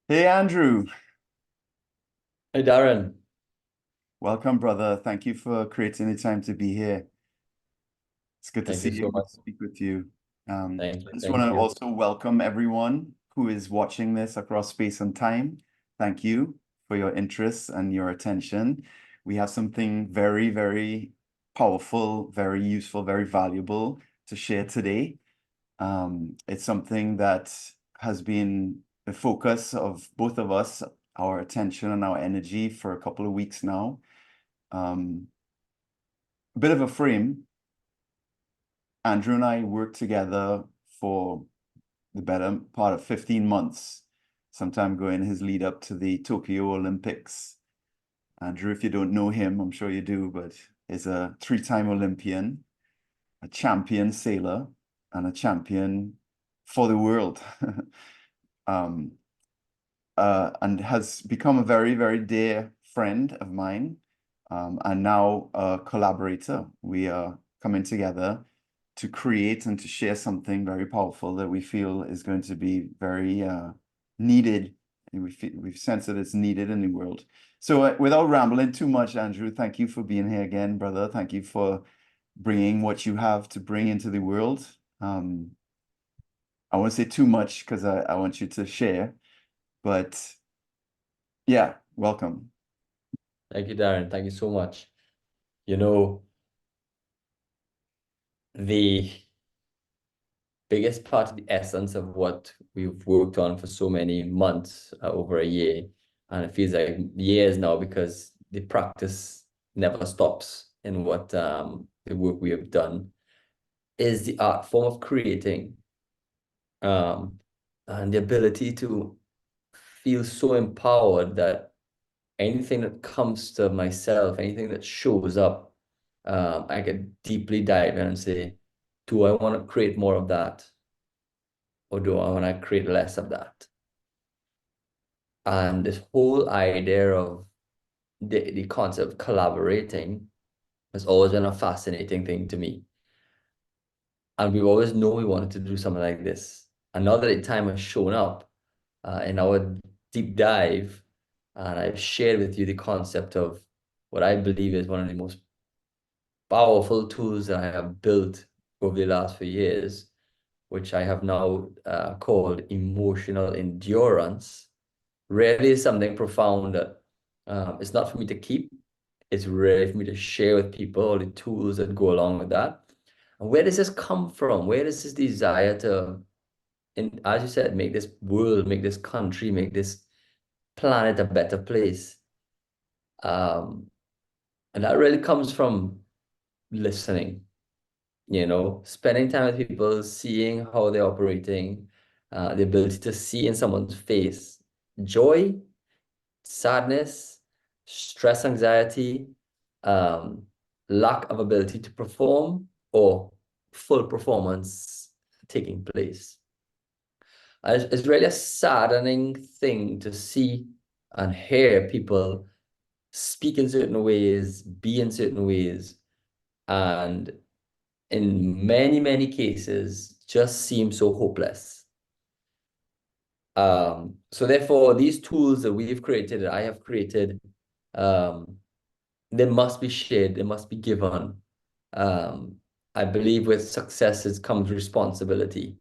Hey Andrew, Hey Darren, welcome brother. Thank you for creating the time to be here. It's good to thank see you you, so good much. to speak with you. Thank I you, just want thank to you. also welcome everyone who is watching this across space and time. Thank you for your interest and your attention. We have something very, very powerful, very useful, very valuable to share today. It's something that has been the focus of both of us, our attention and our energy for a couple of weeks now. A bit of a frame. Andrew and I worked together for the better part of 15 months, sometime ago in his lead up to the Tokyo Olympics. Andrew, if you don't know him, I'm sure you do, but is a three-time Olympian, a champion sailor, and a champion for the world. Um, and has become a very, very dear friend of mine, and now a collaborator. We are coming together to create and to share something very powerful that we feel is going to be very needed. And we've sensed that it's needed in the world. So without rambling too much, Andrew, thank you for being here again, brother. Thank you for bringing what you have to bring into the world. Um, I won't say too much because I want you to share, but yeah, welcome. Thank you, Darren. Thank you so much. You know, the biggest part of the essence of what we've worked on for so many months, over a year, and it feels like years now because the practice never stops in what the work we have done is the art form of creating, um, and the ability to feel so empowered that anything that comes to myself, anything that shows up, I can deeply dive in and say, do I want to create more of that? Or do I want to create less of that? And this whole idea of the concept of collaborating has always been a fascinating thing to me. And we've always known we wanted to do something like this. And now that the time has shown up in our deep dive, and I've shared with you the concept of what I believe is one of the most powerful tools that I have built over the last few years, which I have now called emotional endurance, really is something profound that it's not for me to keep. It's really for me to share with people all the tools that go along with that. And where does this come from? Where does this desire to, as you said, make this world, make this country, make this planet a better place? Um, and that really comes from listening, spending time with people, seeing how they're operating, the ability to see in someone's face joy, sadness, stress, anxiety, um, lack of ability to perform, or full performance taking place. It's really a saddening thing to see and hear people speak in certain ways, be in certain ways, and in many, many cases just seem so hopeless. So therefore, these tools that we've created, that I have created, um, they must be shared, they must be given. Um, I believe with successes comes responsibility.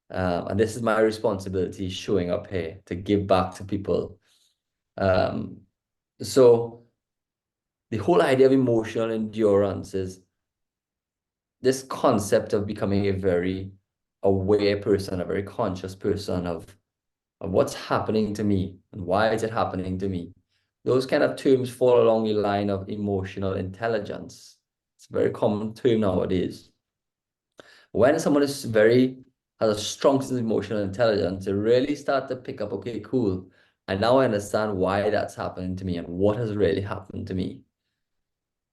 And this is my responsibility showing up here to give back to people. Um, so the whole idea of emotional endurance is this concept of becoming a very aware person, a very conscious person of what's happening to me and why is it happening to me. Those kind of terms fall along the line of emotional intelligence. It's a very common term nowadays. When someone has a strong sense of emotional intelligence, they really start to pick up, okay, cool. And now I understand why that's happening to me and what has really happened to me.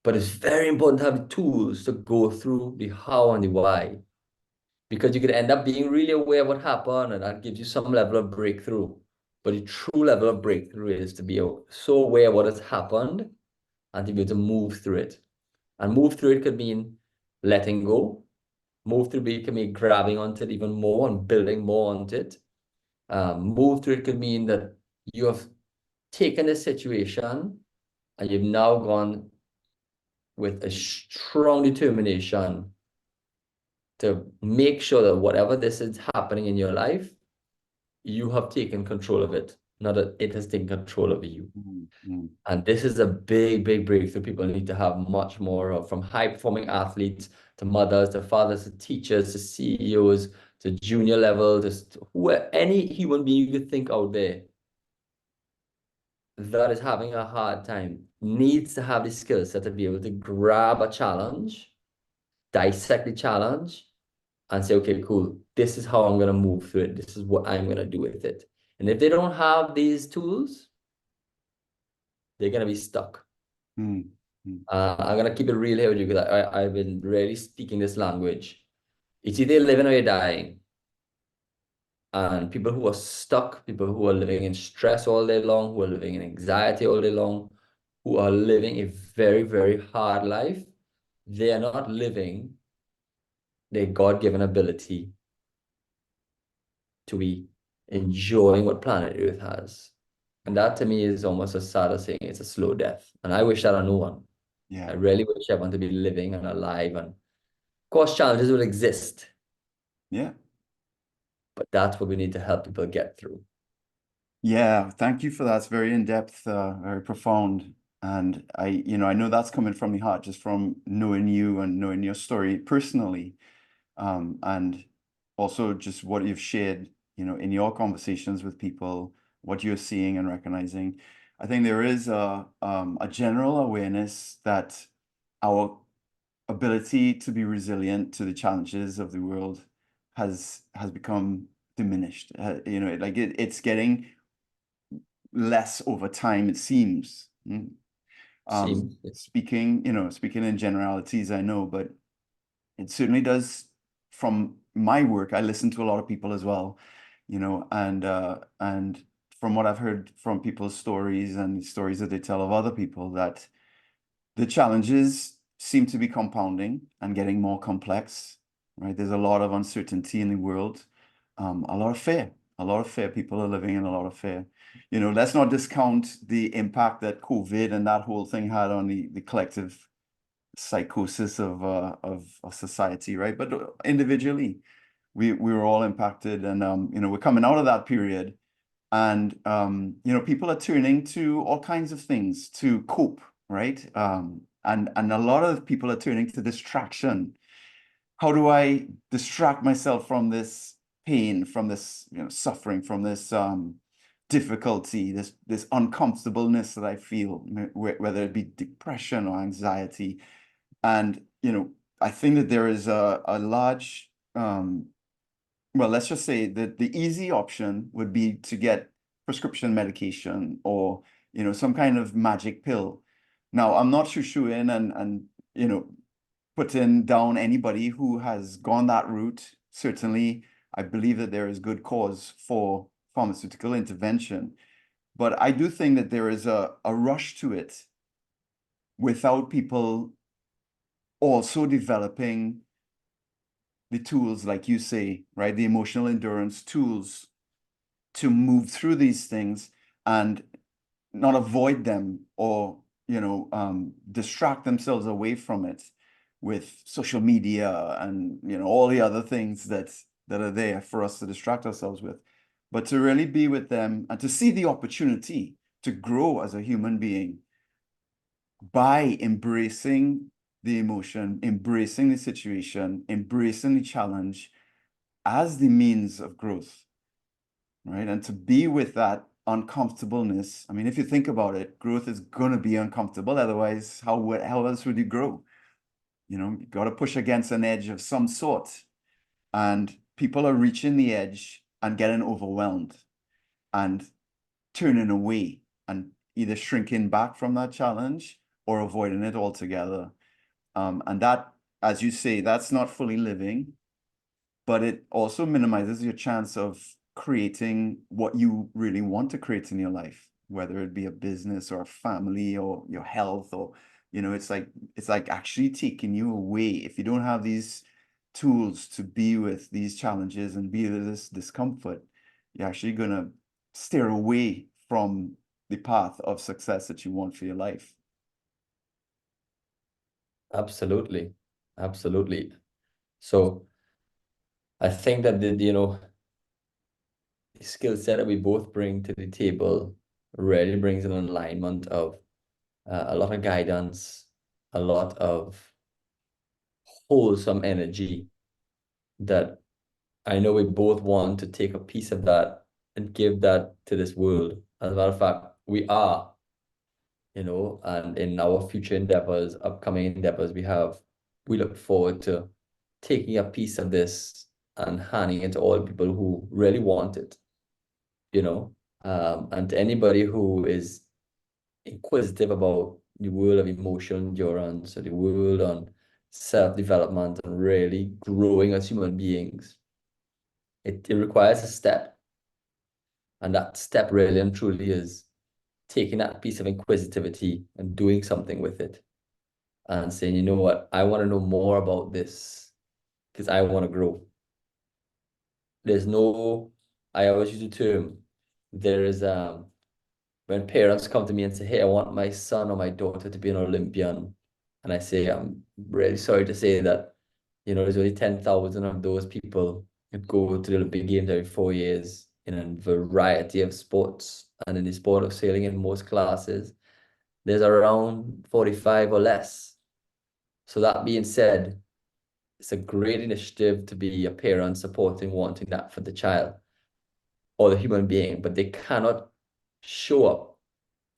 But it's very important to have the tools to go through the how and the why, because you could end up being really aware of what happened and that gives you some level of breakthrough. But the true level of breakthrough is to be so aware of what has happened and to be able to move through it. And move through it could mean letting go. Move through it can mean grabbing onto it even more and building more onto it. Move through it could mean that You have taken this situation and you've now gone with a strong determination to make sure that whatever this is happening in your life, you have taken control of it, not that it has taken control of you. Mm-hmm. And this is a big, big breakthrough people need to have much more of, from high-performing athletes to mothers, to fathers, to teachers, to CEOs, to junior level, to who, any human being you could think out there that is having a hard time needs to have the skill set to be able to grab a challenge, dissect the challenge, and say, okay, cool, this is how I'm going to move through it. This is what I'm going to do with it. And if they don't have these tools, they're going to be stuck. Mm-hmm. I'm going to keep it real here with you because I've been really speaking this language. It's either living or you're dying. And people who are stuck, people who are living in stress all day long, who are living in anxiety all day long, who are living a very, very hard life, they are not living their God-given ability to be enjoying what planet Earth has. And that to me is almost as sad as saying it's a slow death. And I wish that on no one. Yeah. I really wish everyone to be living and alive. And of course, challenges will exist, Yeah. but that's what we need to help people get through. Yeah, thank you for that. It's very in-depth, very profound. And I know that's coming from the heart, just from knowing you and knowing your story personally. And also just what you've shared, in your conversations with people, what you're seeing and recognizing. I think there is a general awareness that our ability to be resilient to the challenges of the world has become diminished. Like it's getting less over time, it seems. Seems. Speaking in generalities, I know, but it certainly does. From my work, I listen to a lot of people as well, and from what I've heard from people's stories and stories that they tell of other people, that the challenges seem to be compounding and getting more complex, right? There's a lot of uncertainty in the world, a lot of fear, a lot of fear. People are living in a lot of fear. Let's not discount the impact that COVID and that whole thing had on the collective psychosis of society, right? But individually, we were all impacted, and we're coming out of that period, and people are turning to all kinds of things to cope, right? And a lot of people are turning to distraction. How do I distract myself from this pain, from this suffering, from this difficulty, this uncomfortableness that I feel, whether it be depression or anxiety? And I think that there is a large well, let's just say that the easy option would be to get prescription medication or some kind of magic pill. Now, I'm not shoo-shooing and putting down anybody who has gone that route. Certainly, I believe that there is good cause for pharmaceutical intervention, but I do think that there is a rush to it without people also developing the tools, like you say, right? The emotional endurance tools to move through these things and not avoid them or, distract themselves away from it with social media and, all the other things that are there for us to distract ourselves with, but to really be with them and to see the opportunity to grow as a human being by embracing the emotion, embracing the situation, embracing the challenge as the means of growth, right? And to be with that uncomfortableness. I mean, if you think about it, growth is going to be uncomfortable. Otherwise, how else would you grow? You got to push against an edge of some sort. And people are reaching the edge and getting overwhelmed and turning away and either shrinking back from that challenge or avoiding it altogether. And that, as you say, that's not fully living, but it also minimizes your chance of creating what you really want to create in your life, whether it be a business or a family or your health, or it's like actually taking you away. If you don't have these tools to be with these challenges and be with this discomfort, you're actually gonna steer away from the path of success that you want for your life. Absolutely. Absolutely. So I think that the skill set that we both bring to the table really brings an alignment of a lot of guidance, a lot of wholesome energy that I know we both want to take a piece of that and give that to this world. As a matter of fact, we are, and in our future endeavors, upcoming endeavors, we look forward to taking a piece of this and handing it to all people who really want it, and to anybody who is inquisitive about the world of emotional endurance or the world on self-development and really growing as human beings. It requires a step. And that step really and truly is taking that piece of inquisitivity and doing something with it and saying, you know what, I want to know more about this because I want to grow. I always use the term, there is when parents come to me and say, hey, I want my son or my daughter to be an Olympian. And I say, I'm really sorry to say that, there's only 10,000 of those people that go to the Olympic Games every 4 years in a variety of sports. And in the sport of sailing, in most classes, there's around 45 or less. So that being said, it's a great initiative to be a parent supporting, wanting that for the child or the human being, but they cannot show up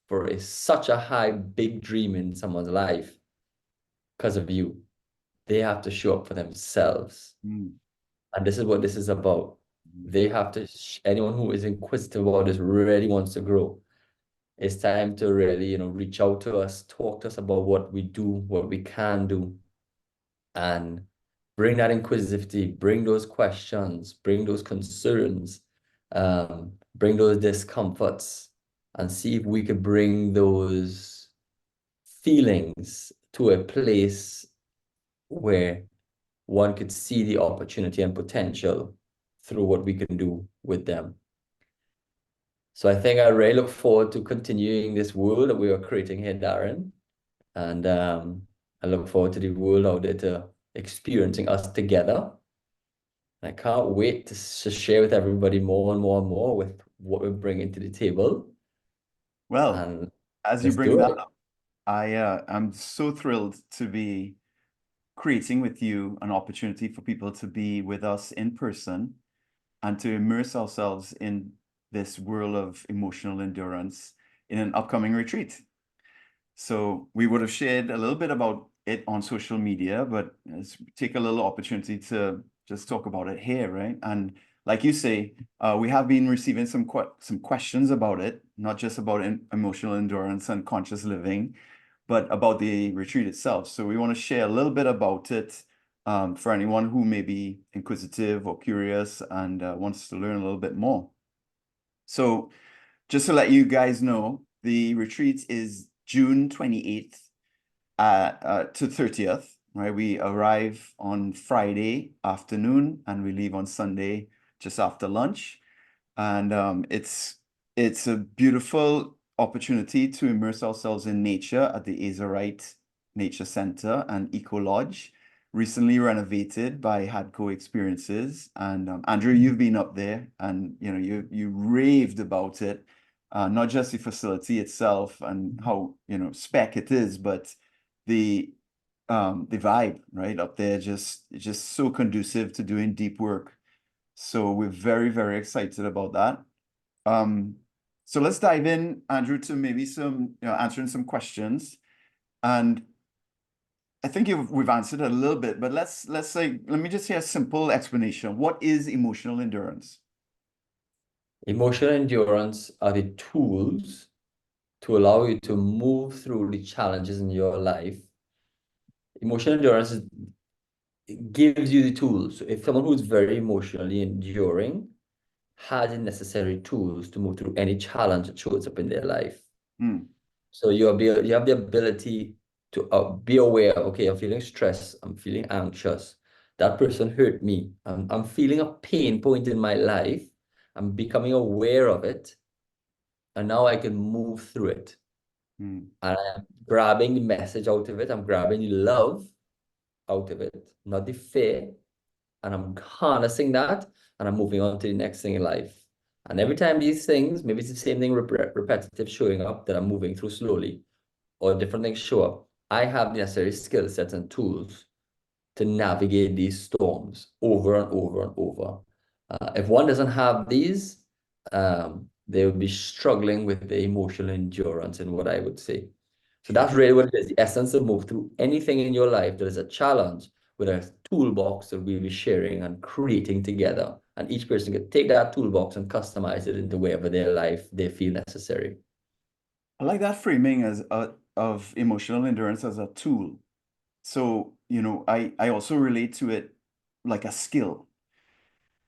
for such a high, big dream in someone's life because of you. They have to show up for themselves. Mm. And this is what this is about. They have to, anyone who is inquisitive about this really wants to grow. It's time to really, reach out to us, talk to us about what we do, what we can do, and bring that inquisitivity, bring those questions, bring those concerns, bring those discomforts, and see if we could bring those feelings to a place where one could see the opportunity and potential through what we can do with them. So I think I really look forward to continuing this world that we are creating here, Darren. And I look forward to the world out there to experiencing us together. I can't wait to share with everybody more and more and more with what we're bringing to the table. Well, And as you let's bring do that it. up, I'm so thrilled to be creating with you an opportunity for people to be with us in person and to immerse ourselves in this world of emotional endurance in an upcoming retreat. So we would have shared a little bit about it on social media, but let's take a little opportunity to just talk about it here, right? And like you say, we have been receiving some questions about it, not just about emotional endurance and conscious living, but about the retreat itself. So we want to share a little bit about it for anyone who may be inquisitive or curious and wants to learn a little bit more. So just to let you guys know, the retreat is June 28th to 30th, right? We arrive on Friday afternoon and we leave on Sunday just after lunch. And it's a beautiful opportunity to immerse ourselves in nature at the Wright Nature Center and Ecolodge, recently renovated by Hadco Experiences. And Andrew, you've been up there, and you raved about it, not just the facility itself and how spec it is, but the vibe right up there, just so conducive to doing deep work. So we're very, very excited about that. So let's dive in, Andrew, to maybe some, answering some questions. And I think we've answered it a little bit, but let me just hear a simple explanation. What is emotional endurance? Emotional endurance are the tools to allow you to move through the challenges in your life. Emotional endurance gives you the tools. So if someone who's very emotionally enduring has the necessary tools to move through any challenge that shows up in their life. So you have the ability to be aware, okay, I'm feeling stressed, I'm feeling anxious. That person hurt me. I'm feeling a pain point in my life. I'm becoming aware of it. and now I can move through it. Mm. And I'm grabbing the message out of it. I'm grabbing the love out of it, not the fear. And I'm harnessing that, and I'm moving on to the next thing in life. And every time these things, maybe it's the same thing repetitive showing up that I'm moving through slowly, or different things show up, I have the necessary skill sets and tools to navigate these storms over and over and over. If one doesn't have these, they would be struggling with the emotional endurance in what I would say. So that's really what it is. The essence of move through anything in your life that is a challenge with a toolbox that we'll be sharing and creating together. And each person can take that toolbox and customize it into wherever their life they feel necessary. I like that framing as of emotional endurance as a tool. So, I also relate to it like a skill.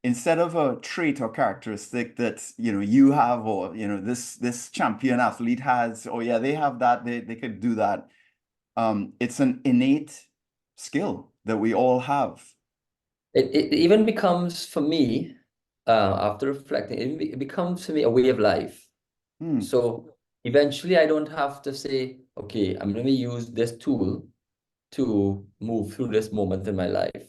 Instead of a trait or characteristic that, you have, or, this champion athlete has, oh yeah, they have that, they could do that. It's an innate skill that we all have. It even becomes for me, after reflecting, it becomes for me a way of life. Hmm. So eventually I don't have to say, okay, I'm going to use this tool to move through this moment in my life.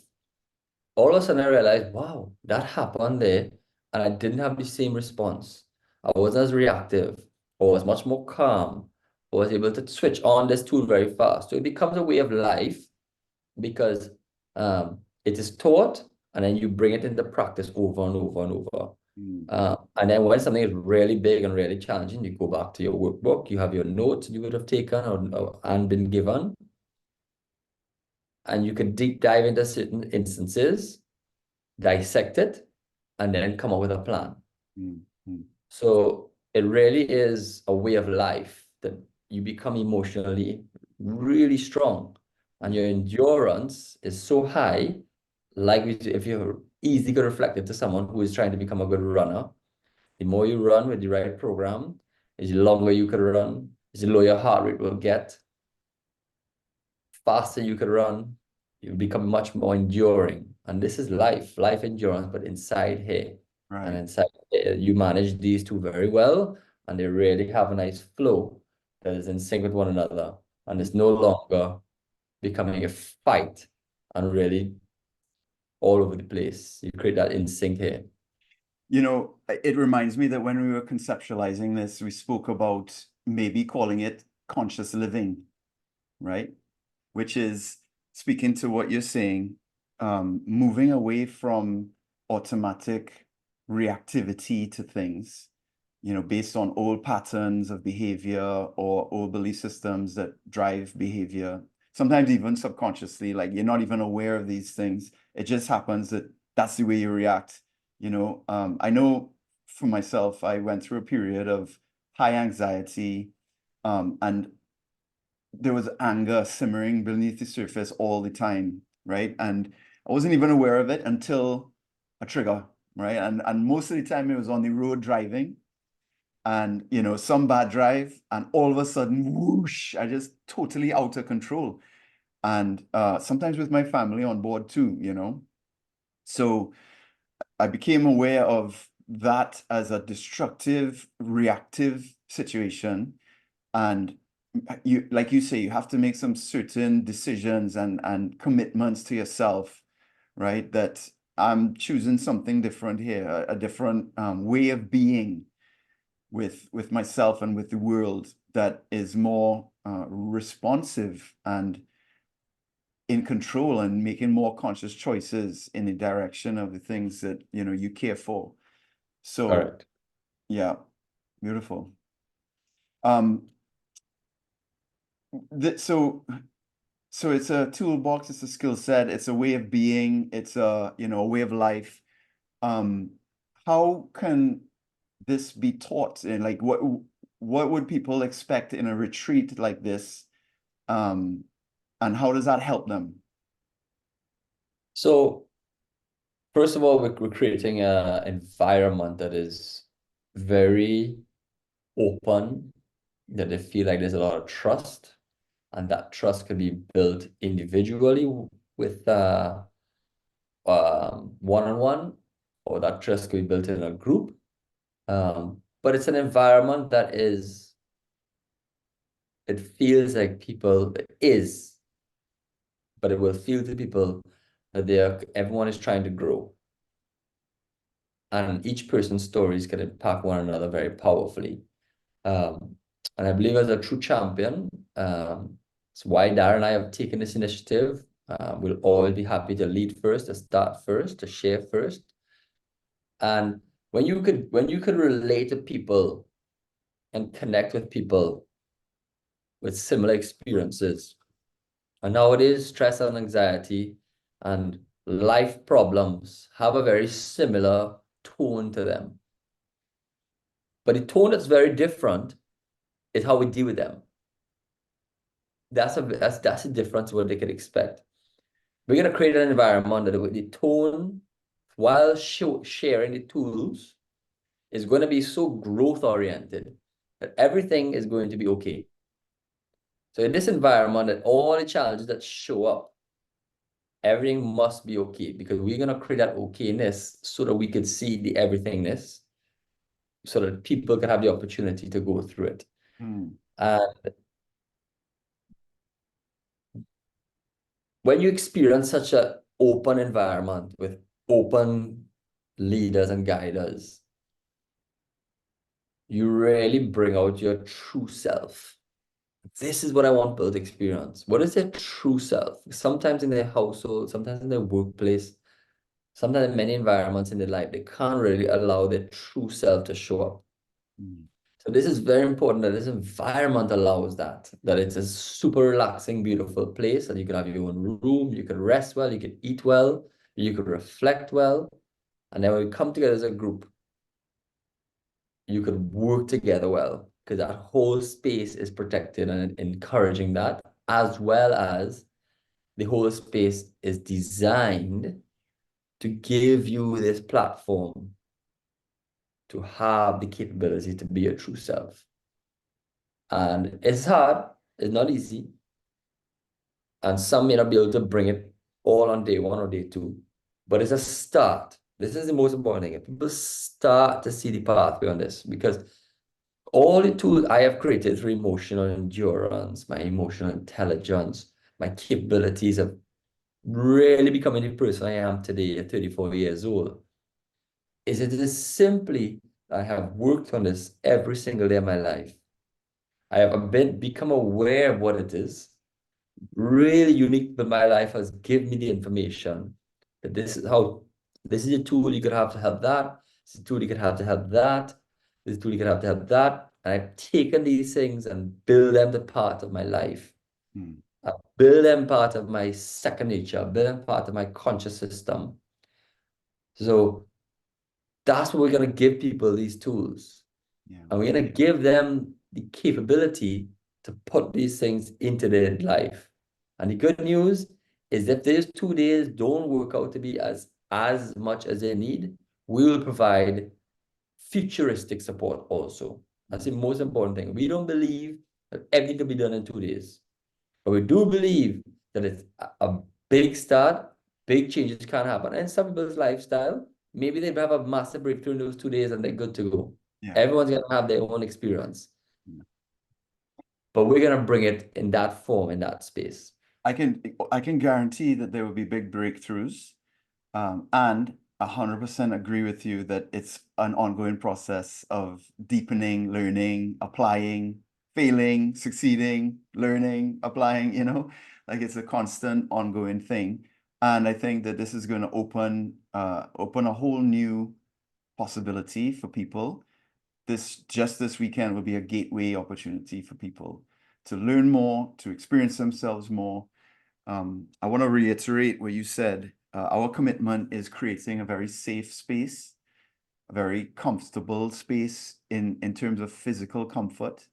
All of a sudden I realized, wow, that happened there, and I didn't have the same response. I wasn't as reactive. I was much more calm. I was able to switch on this tool very fast. So it becomes a way of life because it is taught, and then you bring it into practice over and over and over. Hmm. And then when something is really big and really challenging, you go back to your workbook, you have your notes you would have taken and been given, and you can deep dive into certain instances, dissect it, and then come up with a plan. Hmm. Hmm. So it really is a way of life that you become emotionally really strong, and your endurance is so high. Like if you're easily could reflect it to someone who is trying to become a good runner, the more you run with the right program, is the longer you could run, is the lower your heart rate will get, faster you could run, you become much more enduring. And this is life endurance, but inside here. And Right. inside here, you manage these two very well, and they really have a nice flow that is in sync with one another. And it's no longer becoming a fight and really all over the place. You create that in sync here. It reminds me that when we were conceptualizing this, we spoke about maybe calling it conscious living, right? Which is speaking to what you're saying, moving away from automatic reactivity to things, based on old patterns of behavior or old belief systems that drive behavior, sometimes even subconsciously, like you're not even aware of these things. It just happens that that's the way you react. I know for myself, I went through a period of high anxiety, and there was anger simmering beneath the surface all the time, right? And I wasn't even aware of it until a trigger, right? And most of the time it was on the road driving, and some bad drive, and all of a sudden, whoosh, I just totally out of control. And sometimes with my family on board too. So I became aware of that as a destructive, reactive situation. And like you say, you have to make some certain decisions and commitments to yourself, right? That I'm choosing something different here, a different way of being with myself and with the world that is more responsive and in control, and making more conscious choices in the direction of the things that you care for. So Correct. yeah, beautiful. Um, so it's a toolbox, it's a skill set, it's a way of being, it's a way of life. Um, how can this be taught? And like what would people expect in a retreat like this? Um, and how does that help them? So first of all, we're creating an environment that is very open, that they feel like there's a lot of trust, and that trust can be built individually with one-on-one, or that trust can be built in a group. but it's an environment that is, it feels like people is, but it will feel to people that everyone is trying to grow. And each person's stories can impact one another very powerfully. And I believe as a true champion, it's why Darren and I have taken this initiative. We'll always be happy to lead first, to start first, to share first. And when you could relate to people and connect with people with similar experiences, and nowadays stress and anxiety and life problems have a very similar tone to them. But the tone that's very different is how we deal with them. That's a difference what they could expect. We're gonna create an environment that the tone, while sharing the tools, is going to be so growth oriented that everything is going to be okay. So in this environment, that all the challenges that show up, everything must be okay, because we're going to create that okayness so that we can see the everythingness, so that people can have the opportunity to go through it. And when you experience such an open environment with open leaders and guiders, you really bring out your true self. This is what I want people to experience. What is their true self? Sometimes in their household, sometimes in their workplace, sometimes in many environments in their life, they can't really allow their true self to show up. So this is very important that this environment allows that it's a super relaxing, beautiful place, that you can have your own room, you can rest well, you can eat well, you can reflect well. And then when we come together as a group, you could work together well, because that whole space is protected and encouraging that, as well as the whole space is designed to give you this platform to have the capability to be your true self. And it's hard, it's not easy. And some may not be able to bring it all on day one or day two, but it's a start. This is the most important thing. If people start to see the pathway on this, because all the tools I have created through emotional endurance, my emotional intelligence, my capabilities of really becoming the person I am today at 34 years old, it is simply, I have worked on this every single day of my life. I have become aware of what it is. Really unique, but my life has given me the information that this is the tool you could have to help that. This is the tool you could have to help that. This is the tool you could have to help that. And I've taken these things and build them to part of my life. I build them part of my second nature, build them part of my conscious system. So that's what we're going to give people, these tools. And we're going to give them the capability to put these things into their life. And the good news is that if these 2 days don't work out to be as much as they need, we will provide futuristic support also. That's the most important thing. We don't believe that everything can be done in 2 days, but we do believe that it's a big start, big changes can happen. And some people's lifestyle, maybe they have a massive breakthrough in those 2 days and they're good to go. Everyone's going to have their own experience. But we're going to bring it in that form, in that space. I can guarantee that there will be big breakthroughs, and 100% agree with you that it's an ongoing process of deepening, learning, applying, failing, succeeding, learning, applying, like it's a constant ongoing thing. And I think that this is going to open a whole new possibility for people. This weekend will be a gateway opportunity for people to learn more, to experience themselves more. I want to reiterate what you said. Our commitment is creating a very safe space, a very comfortable space in terms of physical comfort,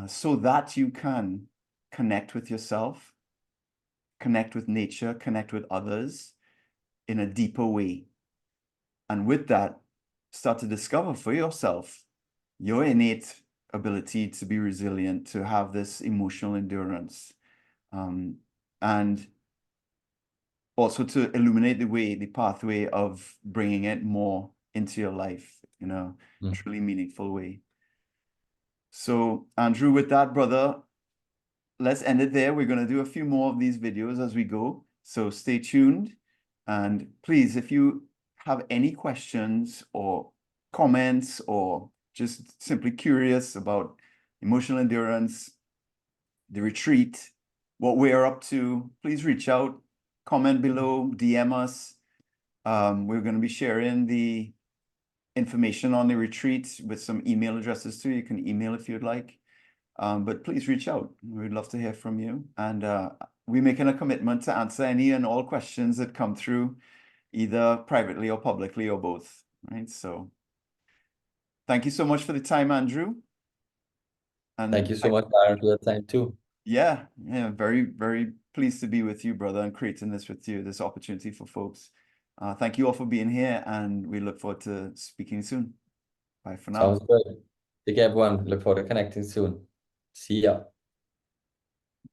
so that you can connect with yourself, connect with nature, connect with others in a deeper way. And with that, start to discover for yourself your innate ability to be resilient, to have this emotional endurance, and also to illuminate the pathway of bringing it more into your life in a Mm. truly meaningful way. So, Andrew, with that, brother, let's end it there. We're going to do a few more of these videos as we go. So stay tuned. And please, if you have any questions or comments or just simply curious about emotional endurance, the retreat, what we're up to, please reach out, comment below, DM us. We're going to be sharing the information on the retreat with some email addresses too. You can email if you'd like. But please reach out. We'd love to hear from you. And we're making a commitment to answer any and all questions that come through, either privately or publicly or both. Right. So thank you so much for the time, Andrew. And Thank you so much, Darren, for your time too. yeah, very, very pleased to be with you, brother, and creating this with you, this opportunity for folks. Thank you all for being here, and we look forward to speaking soon. Bye for now. Sounds good. Take care, everyone. Look forward to connecting soon. See ya.